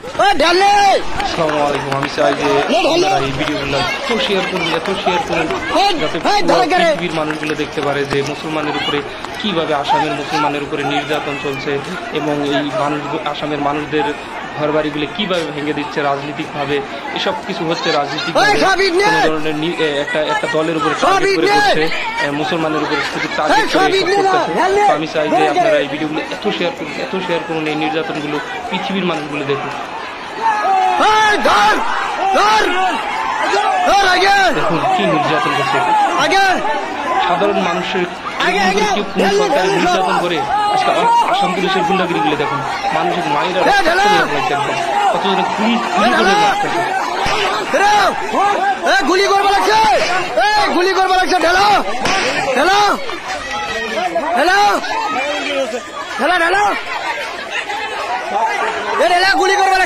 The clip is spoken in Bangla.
আসসালামু আলাইকুম। আমি চাই যে আপনারা এই ভিডিওগুলো এত শেয়ার করুন যাতে পৃথিবীর মানুষগুলো দেখতে পারে যে মুসলমানের উপরে কিভাবে আসামের মুসলমানের উপরে নির্যাতন চলছে এবং এই আসামের মানুষদের ঘরবাড়িগুলো কিভাবে ভেঙে দিচ্ছে রাজনৈতিকভাবে। এসব কিছু হচ্ছে রাজনীতিক ধরনের একটা দলের উপরে টার্গেট করে করছে, মুসলমানের উপরে শুধু টার্গেট করে করতেছে। আমি চাই যে আপনারা এই ভিডিওগুলো এত শেয়ার করুন এই নির্যাতনগুলো পৃথিবীর মানুষগুলো দেখুন। দেখুন কি নির্যাতন করছে সাধারণ মানুষের, কোন সরকার নির্যাতন করে। আজকে আসাম পুলিশের গুন্ডাগিরিগুলো দেখুন, মানুষের মায়েরা কতজন গুলি করবো লাগছে, গুলি করবো লাগছে। ঢেলো ঢেলো ঢেলো ঢেলো ঢেলো ঢেলো গুলি করবো